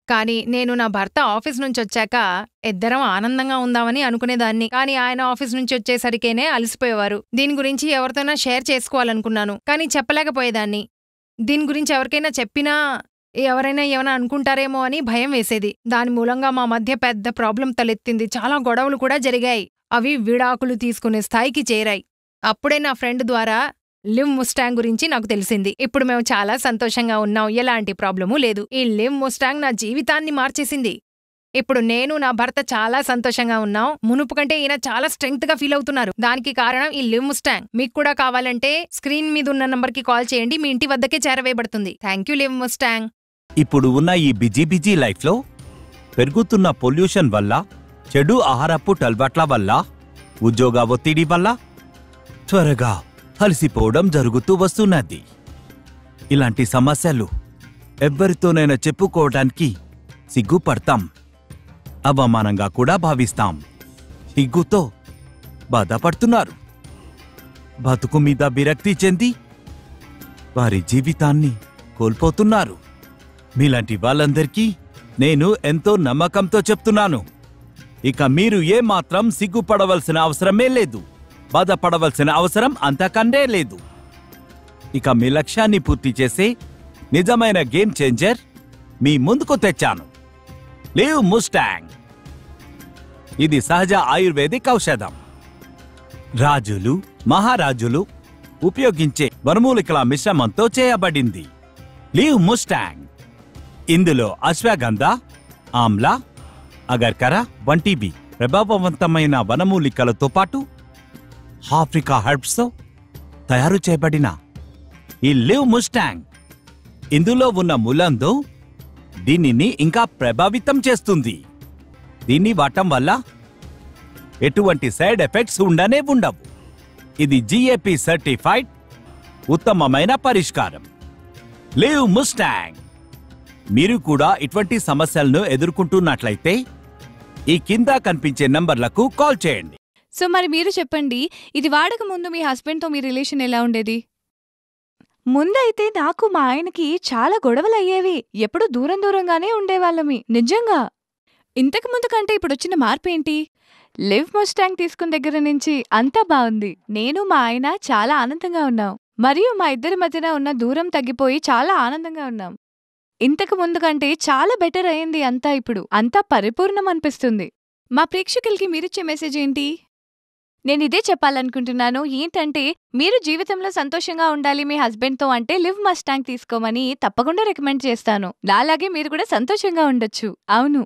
కానీ నేను నా భర్త ఆఫీస్ నుంచొచ్చాక ఇద్దరం ఆనందంగా ఉందామని అనుకునేదాన్ని. కానీ ఆయన ఆఫీస్ నుంచి వచ్చేసరికేనే అలసిపోయేవారు. దీని గురించి ఎవరితోనా షేర్ చేసుకోవాలనుకున్నాను, కానీ చెప్పలేకపోయేదాన్ని. దీని గురించి ఎవరికైనా చెప్పినా ఎవరైనా ఏమైనా అనుకుంటారేమో అని భయం వేసేది. దాని మూలంగా మా మధ్య పెద్ద ప్రాబ్లం తలెత్తింది. చాలా గొడవలు కూడా జరిగాయి. అవి విడాకులు తీసుకునే స్థాయికి చేరాయి. అప్పుడే నా ఫ్రెండ్ ద్వారా లివ్ ముస్టాంగ్ గురించి నాకు తెలిసింది. ఇప్పుడు మేము చాలా సంతోషంగా ఉన్నాం. ఎలాంటి ప్రాబ్లమూ లేదు. ఈ లివ్ ముస్టాంగ్ నా జీవితాన్ని మార్చేసింది. ఇప్పుడు నేను నా భర్త చాలా సంతోషంగా ఉన్నాం. మునుపు కంటే ఈయన చాలా స్ట్రెంగ్త్ గా ఫీల్ అవుతున్నారు. దానికి కారణం ఈ లివ్ ముస్టాంగ్. మీకు కూడా కావాలంటే స్క్రీన్ మీద ఉన్న నంబర్కి కాల్ చేయండి. మీ ఇంటి వద్దకే చేరవేయబడుతుంది. Thank you live Mustang. ఇప్పుడు ఉన్న ఈ బిజీ లైఫ్లో పెరుగుతున్న పొల్యూషన్ వల్ల, చెడు ఆహారపు అలవాట్ల వల్ల, ఉద్యోగ ఒత్తిడి వల్ల త్వరగా అలసిపోవడం జరుగుతూ వస్తున్నది. ఇలాంటి సమస్యలు ఎవ్వరితోనైనా చెప్పుకోవడానికి సిగ్గుపడతాం, అవమానంగా కూడా భావిస్తాం. సిగ్గుతో బాధపడుతున్నారు. బతుకు మీద విరక్తి చెంది వారి జీవితాన్ని కోల్పోతున్నారు. మీలాంటి వాళ్ళందరికీ నేను ఎంతో నమ్మకంతో చెప్తున్నాను, ఇక మీరు ఏమాత్రం సిగ్గుపడవలసిన అవసరమే లేదు, బాధపడవలసిన అవసరం అంతకంటే లేదు. ఇక మీ లక్ష్యాన్ని పూర్తి చేసే నిజమైన గేమ్ చేంజర్ మీ ముందుకు తెచ్చాను, లివ్ ముస్టాంగ్. ఇది సహజ ఆయుర్వేదిక్ ఔషధం. రాజులు, మహారాజులు ఉపయోగించే వనమూలికల మిశ్రమంతో చేయబడింది లివ్ ముస్టాంగ్. ఇందులో అశ్వగంధ, ఆమ్లా, అగర్కర వంటివి ప్రభావవంతమైన వనమూలికలతో పాటు ఆఫ్రికా హెర్బ్స్తో తయారు చేయబడిన ఈ లివ్ ముస్టాంగ్, ఇందులో ఉన్న ములందో దీనిని ఇంకా ప్రభావితం చేస్తుంది. దీన్ని వాడటం వల్ల ఎటువంటి సైడ్ ఎఫెక్ట్స్ ఉండవు. ఇది GAP సర్టిఫైడ్ ఉత్తమమైన పరిష్కారం, లివ్ ముస్టాంగ్. మీరు కూడా ఇటువంటి సమస్యలను ఎదుర్కొంటున్నట్లయితే ఈ కింద కనిపించే నంబర్లకు కాల్ చేయండి. సో మరి మీరు చెప్పండి, ఇది వాడక ముందు మీ హస్బెండ్తో మీ రిలేషన్ ఎలా ఉండేది? ముందైతే నాకు మా ఆయనకి చాలా గొడవలయ్యేవి. ఎప్పుడూ దూరంగానే ఉండేవాళ్ళమి. నిజంగా. ఇంతకు ముందు కంటే ఇప్పుడొచ్చిన మార్పేంటి? లివ్ ముస్టాంగ్ తీసుకున్న దగ్గర నుంచి అంతా బాగుంది. నేను మా ఆయన చాలా ఆనందంగా ఉన్నాం. మరియు మా ఇద్దరి మధ్యన ఉన్న దూరం తగ్గిపోయి చాలా ఆనందంగా ఉన్నాం. ఇంతకు ముందు కంటే చాలా బెటర్ అయింది అంతా. ఇప్పుడు అంతా పరిపూర్ణం అనిపిస్తుంది. మా ప్రేక్షకులకి మీరిచ్చే మెసేజ్ ఏంటి? నేనిదే చెప్పాలనుకుంటున్నాను. ఏంటంటే, మీరు జీవితంలో సంతోషంగా ఉండాలి మీ హస్బెండ్తో అంటే లివ్ ముస్టాంగ్ తీసుకోమని తప్పకుండా రికమెండ్ చేస్తాను. నాలాగే మీరు కూడా సంతోషంగా ఉండొచ్చు. అవును.